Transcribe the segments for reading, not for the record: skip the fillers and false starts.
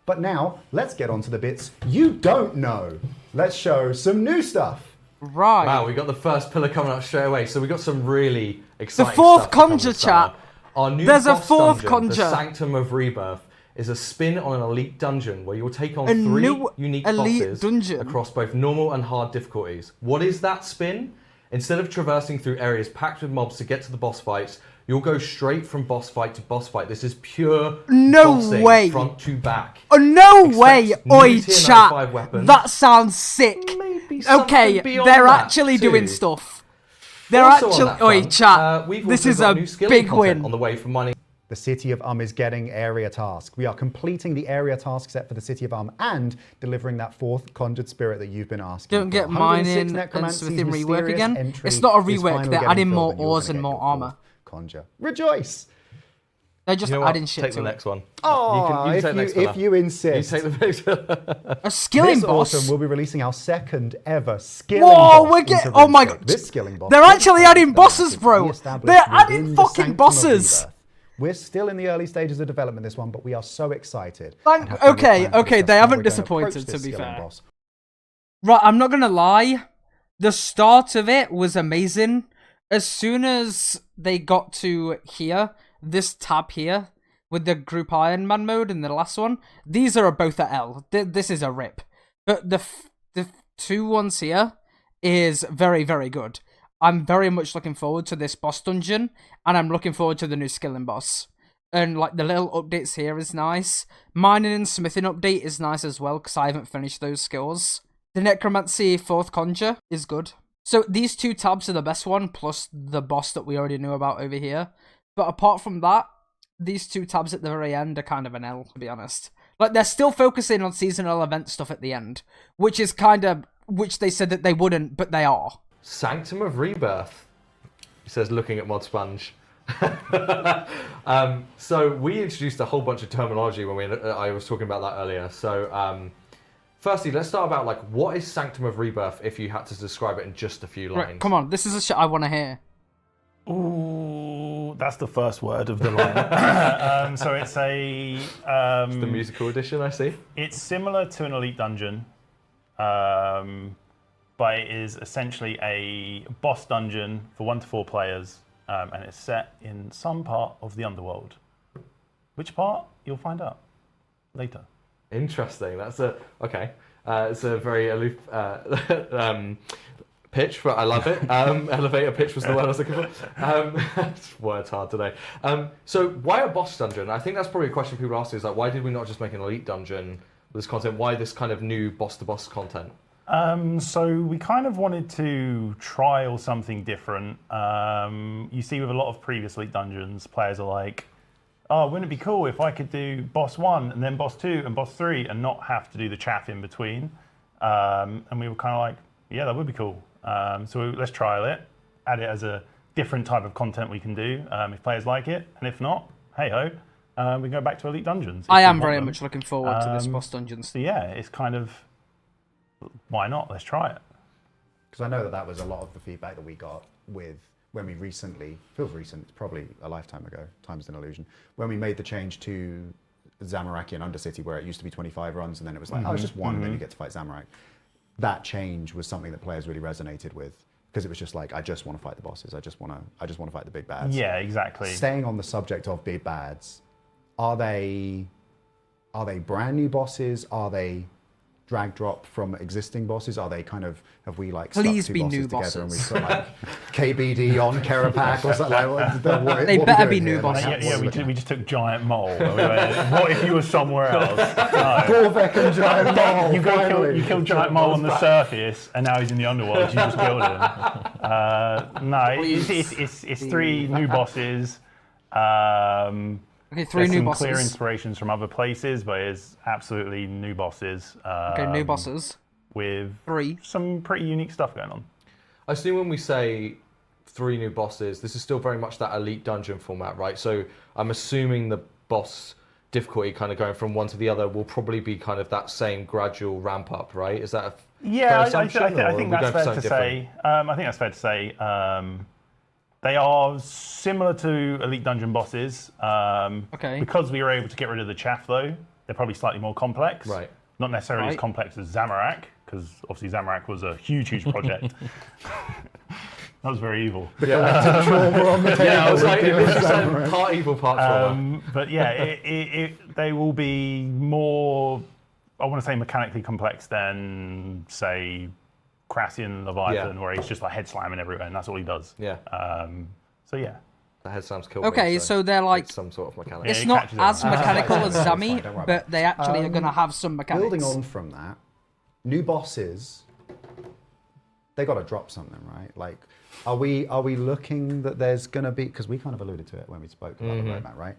But now, let's get on to the bits you don't know. Let's show some new stuff. Right. Wow, we got the first pillar coming up straight away. So we got some really exciting The fourth stuff to come conjure this summer. chat. Our new There's a boss fourth dungeon, conjure. the Sanctum of Rebirth, is a spin on an elite dungeon where you'll take on A 3 new unique elite bosses dungeon. across both normal and hard difficulties. What is that spin? Instead of traversing through areas packed with mobs to get to the boss fights, you'll go straight from boss fight to boss fight. This is pure bossing, way. front to back. Oh, no Expect way. new Oi, tier chat. 95 weapons. That sounds sick. Maybe something Okay, beyond they're that actually too. doing stuff. They're Also on actually... that Oi, front, chat. we've This also is got a new skilling big content win. on the way from mining. The City of is getting area task. We are completing the area task set for the City of and delivering that 4th conjured spirit that you've been asking Don't for. get 106 mining and necromancy's smithing rework mysterious again. entry It's not a is rework, finally they're getting adding filled more and you're ors gonna and get more your armor. 4th Conjure. Rejoice! They're just You know what? adding shit Take to the it. next one. Oh, you take the next pillar. if you insist. You take the next pillar. A skilling This boss. autumn, we'll be releasing our 2nd ever skilling Whoa, boss we're into getting... Oh my RuneScape. god. This skilling boss They're is actually the adding bosses, massive bro. re-established They're within adding the fucking Sanctum of bosses. Rebirth. We're still in the early stages of development this one, but we are so excited. Okay, they haven't disappointed, to be fair. Right, I'm not gonna lie. The start of it was amazing. As soon as they got to here, this tab here, with the group Iron Man mode and the last one, these are both at L. This is a rip. But the 2 ones here is very, very good. I'm very much looking forward to this boss dungeon, and I'm looking forward to the new skilling boss. And like the little updates here is nice. Mining and smithing update is nice as well, because I haven't finished those skills. The necromancy 4th conjure is good. So these 2 tabs are the best one, plus the boss that we already knew about over here. But apart from that, these 2 tabs at the very end are kind of an L, to be honest. Like, they're still focusing on seasonal event stuff at the end, which is kind of... which they said that they wouldn't, but they are. Sanctum of Rebirth. He says, looking at Mod Sponge. So we introduced a whole bunch of terminology when I was talking about that earlier. So firstly, let's start about like what is Sanctum of Rebirth if you had to describe it in just a few lines. Right, come on, this is a shit I want to hear. Ooh, that's the first word of the line. So it's a... It's the musical edition, I see. It's similar to an Elite Dungeon, but it is essentially a boss dungeon for 1 to 4 players, and it's set in some part of the underworld. Which part? You'll find out later. Interesting. That's okay. It's a very aloof pitch, but I love it. Elevator pitch was the word I was looking for. Words hard today. So why a boss dungeon? I think that's probably a question people ask is like, why did we not just make an elite dungeon with this content? Why this kind of new boss-to-boss content? So we kind of wanted to trial something different. You see with a lot of previous Elite Dungeons, players are like, oh, wouldn't it be cool if I could do boss 1 and then boss 2 and boss 3 and not have to do the chaff in between? And we were kind of like, yeah, that would be cool. So let's trial it, add it as a different type of content we can do if players like it. And if not, hey-ho, we go back to Elite Dungeons. I am very much looking forward to this boss dungeons. So yeah, it's kind of, why not? Let's try it. Because I know that was a lot of the feedback that we got with when we recently, feels recent, it's probably a lifetime ago, time's an illusion, when we made the change to Zamorak and Undercity, where it used to be 25 runs and then it was like, oh, it's just 1 and then you get to fight Zamorak. That change was something that players really resonated with, because it was just like, I just want to fight the bosses, I just want to fight the big bads. Yeah, exactly. Staying on the subject of big bads, are they brand new bosses? Are they drag drop from existing bosses? Are they kind of, have we like stuck Please two be bosses new together bosses. and we've put like KBD on Kerapak or something like what They what better we be doing new here? bosses. Like, Yeah, we just took Giant Mole. And we went, what if you were somewhere else? No. Gorvek and Giant Mole, You killed Giant Mole on the surface, and now he's in the underworld. You just killed him. No, it's 3 new bosses. Okay, 3 There's new some bosses. clear inspirations from other places, but it's absolutely new bosses. Okay, new bosses. With 3. some pretty unique stuff going on. I assume when we say 3 new bosses, this is still very much that elite dungeon format, right? So I'm assuming the boss difficulty kind of going from one to the other will probably be kind of that same gradual ramp up, right? Is that a fair assumption, I or think are we that's going for fair to something say. I think that's fair to say. They are similar to Elite Dungeon bosses. Okay. Because we were able to get rid of the chaff, though, they're probably slightly more complex. Right. Not necessarily as complex as Zamorak, because obviously Zamorak was a huge project. That was very evil. Yeah, I was like, it was just part evil, part trauma. But yeah, they will be more, I want to say, mechanically complex than, say, Crassian Leviathan, where he's just like head slamming everywhere, and that's all he does. Yeah. So yeah. The head slams killed Okay, me, so they're like some sort of mechanic. it's he not catches as everyone. mechanical as Don't Zami, worry about but they actually are going to have some mechanics. Building on from that, new bosses, they got to drop something, right? Like, are we looking that there's going to be, because we kind of alluded to it when we spoke about the roadmap, right?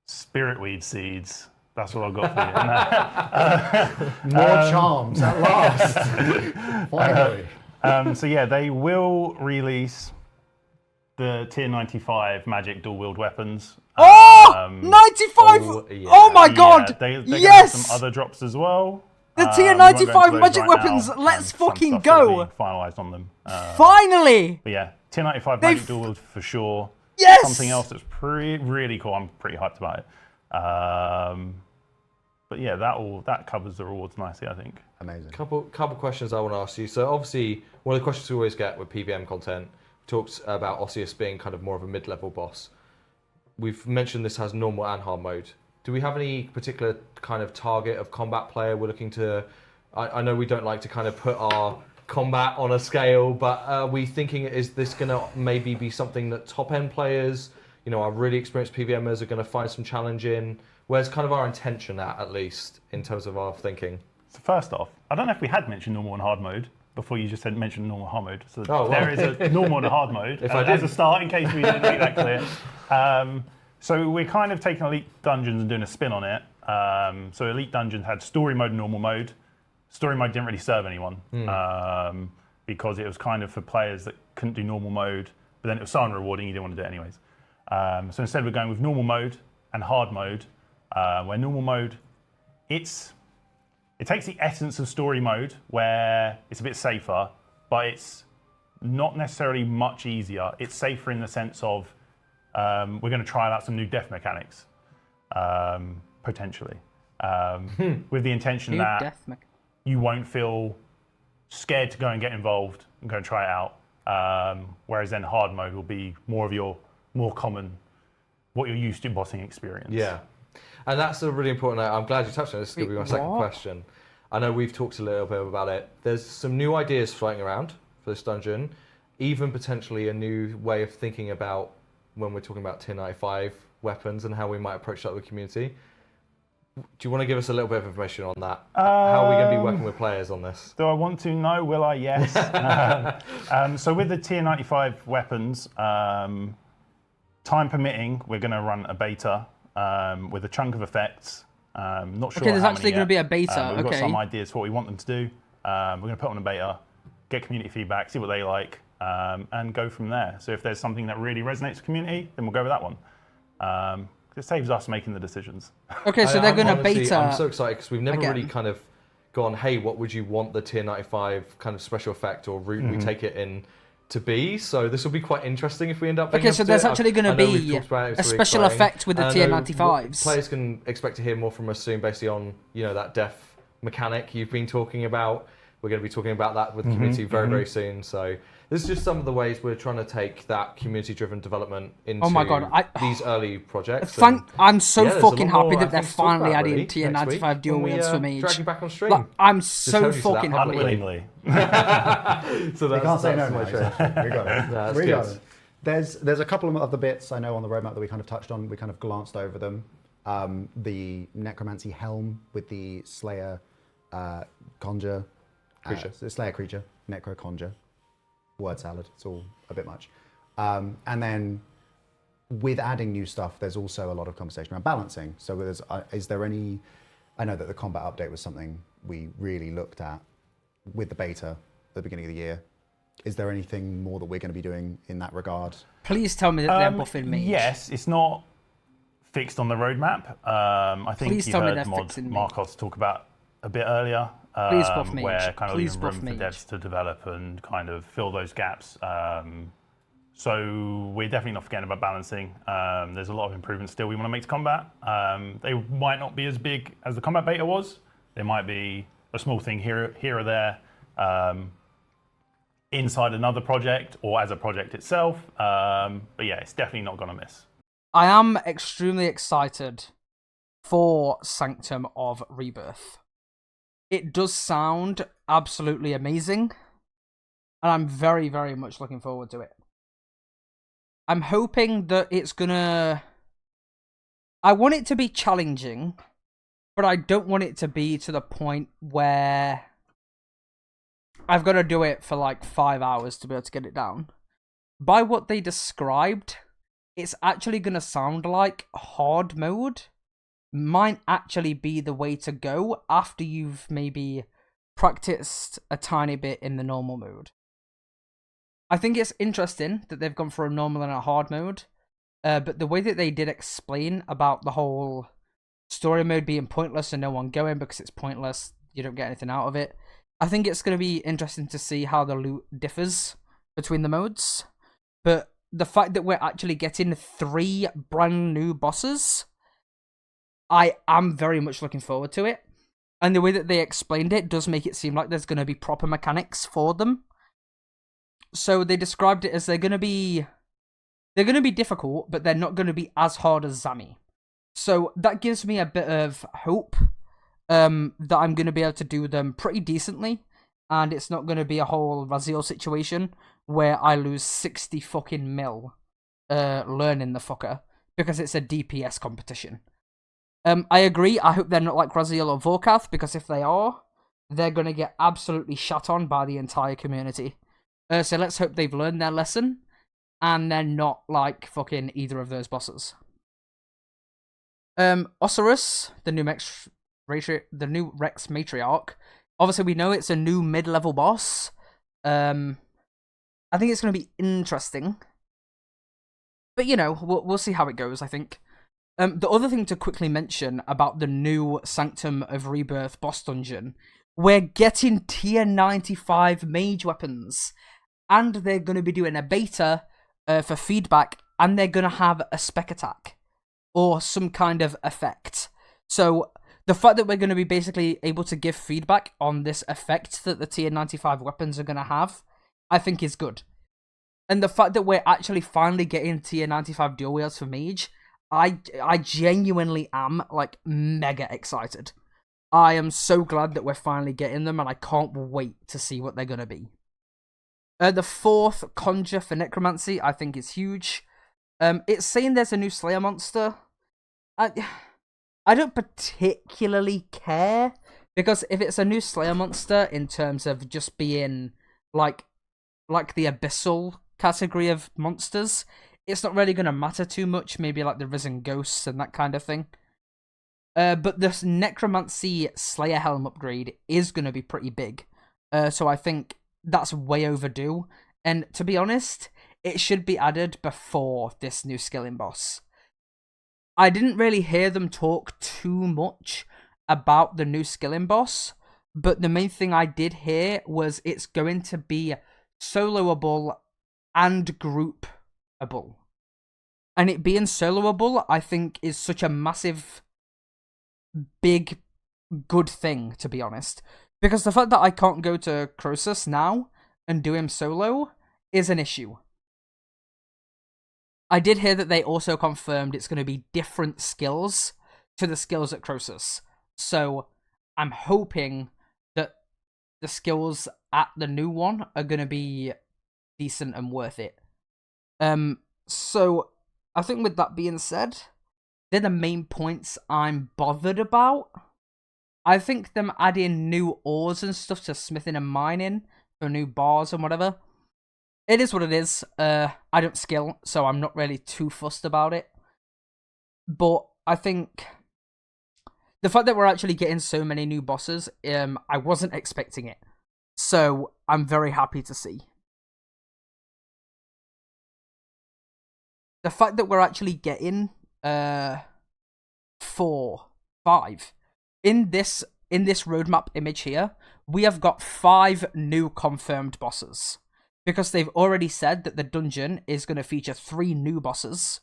Spiritweed seeds. That's what I've got for you. More charms at last. Finally. So yeah, they will release the tier 95 magic dual wield weapons. 95! Oh my god! They're yes! Gonna have some other drops as well. The tier We won't go 95 into those magic right weapons, now. let's Some fucking stuff that'll go! be finalised on them. Finally! But yeah, tier 95 magic dual wield for sure. Yes! Something else that's really cool. I'm pretty hyped about it. But yeah, that covers the rewards nicely, I think. Amazing. Couple questions I want to ask you. So obviously, one of the questions we always get with PVM content talks about Osseous being kind of more of a mid-level boss. We've mentioned this has normal and hard mode. Do we have any particular kind of target of combat player we're looking to? I know we don't like to kind of put our combat on a scale, but are we thinking, is this going to maybe be something that top-end players, our really experienced PVMers are going to find some challenge in? Where's kind of our intention at least, in terms of our thinking? So first off, I don't know if we had mentioned normal and hard mode before you just said mention normal and hard mode. So there is a normal and a hard mode as a start, in case we didn't make that clear. So we're kind of taking Elite Dungeons and doing a spin on it. So Elite Dungeons had story mode and normal mode. Story mode didn't really serve anyone because it was kind of for players that couldn't do normal mode, but then it was so unrewarding you didn't want to do it anyways. So instead we're going with normal mode and hard mode, where normal mode, it takes the essence of story mode, where it's a bit safer, but it's not necessarily much easier. It's safer in the sense of we're going to try out some new death mechanics, potentially, with the intention that you won't feel scared to go and get involved and go and try it out. Whereas then hard mode will be more of your more common, what you're used to bossing experience. Yeah. And that's a really important. I'm glad you touched on this. This is going to be my second question. I know we've talked a little bit about it. There's some new ideas floating around for this dungeon, even potentially a new way of thinking about when we're talking about tier 95 weapons and how we might approach that with the community. Do you want to give us a little bit of information on that? How are we going to be working with players on this? Do I want to? No. Will I? Yes. So with the tier 95 weapons, time permitting, we're going to run a beta with a chunk of effects. Not sure. Okay, there's actually going to be a beta. We've got some ideas for what we want them to do. We're going to put on a beta, get community feedback, see what they like, and go from there. So if there's something that really resonates with the community, then we'll go with that one. It saves us making the decisions. Okay, so they're going to beta. I'm so excited because we've never really kind of gone, hey, what would you want the tier 95 kind of special effect or route we take it in to be? So this will be quite interesting if we end up. Okay, so there's actually going to be a special effect with the tier 95s. Players can expect to hear more from us soon, basically on that death mechanic you've been talking about. We're going to be talking about that with the community very soon. So this is just some of the ways we're trying to take that community-driven development into these early projects. I'm so fucking happy that they're finally adding tier 95 dual wields for me. Drag you back on stream. I'm so fucking happy. Unwillingly. So you can't say no. We got it. We got it. There's a couple of other bits I know on the roadmap that we kind of touched on. We kind of glanced over them. The necromancy helm with the Slayer conjure. Slayer creature, necro conjure. Word salad, it's all a bit much. And then with adding new stuff, there's also a lot of conversation around balancing. So is there any, I know that the combat update was something we really looked at with the beta at the beginning of the year. Is there anything more that we're going to be doing in that regard? Please tell me that they're buffing mage. Yes, it's not fixed on the roadmap. I think you heard Marcos talk about a bit earlier. Please buff mage. Where kind of leaving room for devs to develop and kind of fill those gaps. So we're definitely not forgetting about balancing. There's a lot of improvements still we want to make to combat. They might not be as big as the combat beta was. There might be a small thing here or there inside another project or as a project itself. But yeah, it's definitely not going to miss. I am extremely excited for Sanctum of Rebirth. It does sound absolutely amazing, and I'm very, very much looking forward to it. I'm hoping that it's gonna... I want it to be challenging, but I don't want it to be to the point where I've got to do it for like 5 hours to be able to get it down. By what they described, it's actually gonna sound like hard mode might actually be the way to go after you've maybe practiced a tiny bit in the normal mode. I think it's interesting that they've gone for a normal and a hard mode, but the way that they did explain about the whole story mode being pointless and no one going because it's pointless, you don't get anything out of it, I think it's going to be interesting to see how the loot differs between the modes. But the fact that we're actually getting 3 brand new bosses, I am very much looking forward to it. And the way that they explained it does make it seem like there's going to be proper mechanics for them. So they described it as they're going to be difficult, but they're not going to be as hard as Zami. So that gives me a bit of hope that I'm going to be able to do them pretty decently, and it's not going to be a whole Raziel situation where I lose 60 fucking mil learning the fucker because it's a DPS competition. I agree. I hope they're not like Raziel or Vorkath, because if they are, they're going to get absolutely shut on by the entire community. So let's hope they've learned their lesson, and they're not like fucking either of those bosses. Osiris, the new Rex Matriarch. Obviously, we know it's a new mid-level boss. I think it's going to be interesting. But, you know, we'll see how it goes, I think. The other thing to quickly mention about the new Sanctum of Rebirth boss dungeon, we're getting tier 95 mage weapons, and they're going to be doing a beta for feedback, and they're going to have a spec attack, or some kind of effect. So the fact that we're going to be basically able to give feedback on this effect that the tier 95 weapons are going to have, I think is good. And the fact that we're actually finally getting tier 95 dual wields for mage, I genuinely am, like, mega excited. I am so glad that we're finally getting them, and I can't wait to see what they're going to be. The 4th Conjure for Necromancy, I think, is huge. It's saying there's a new Slayer monster. I don't particularly care, because if it's a new Slayer monster in terms of just being, like the Abyssal category of monsters, it's not really going to matter too much, maybe like the Risen Ghosts and that kind of thing. But this Necromancy Slayer Helm upgrade is going to be pretty big. So I think that's way overdue. And to be honest, it should be added before this new skilling boss. I didn't really hear them talk too much about the new skilling boss, but the main thing I did hear was it's going to be soloable and groupable. And it being soloable, I think, is such a massive, big, good thing, to be honest. Because the fact that I can't go to Croesus now and do him solo is an issue. I did hear that they also confirmed it's going to be different skills to the skills at Croesus. So I'm hoping that the skills at the new one are going to be decent and worth it. So I think with that being said, they're the main points I'm bothered about. I think them adding new ores and stuff to smithing and mining for new bars and whatever, it is what it is. I don't skill, so I'm not really too fussed about it. But I think the fact that we're actually getting so many new bosses, I wasn't expecting it. So I'm very happy to see. The fact that we're actually getting 4, 5 in this roadmap image here, we have got 5 new confirmed bosses. because they've already said that the dungeon is going to feature 3 new bosses.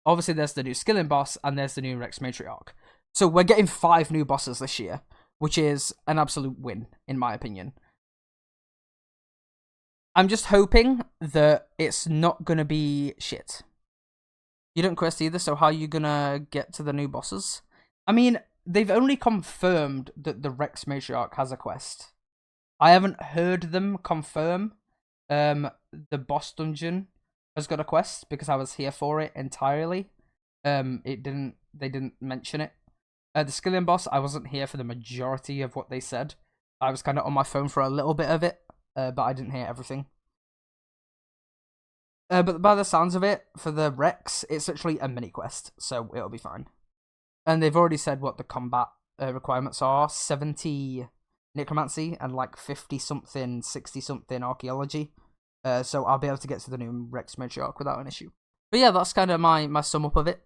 Obviously, there's the new skilling boss, and there's the new Rex Matriarch. So we're getting 5 new bosses this year, which is an absolute win, in my opinion. I'm just hoping that it's not going to be shit. You don't quest either, so how are you going to get to the new bosses? I mean, they've only confirmed that the Rex Matriarch has a quest. I haven't heard them confirm the boss dungeon has got a quest, because I was here for it entirely. They didn't mention it. The skilling boss, I wasn't here for the majority of what they said. I was kind of on my phone for a little bit of it, but I didn't hear everything. But by the sounds of it, for the Rex, it's actually a mini quest, so it'll be fine. And they've already said what the combat requirements are: 70 necromancy and like 50-something, 60-something archaeology. So I'll be able to get to the new Rex Matriarch without an issue. But yeah, that's kind of my sum up of it.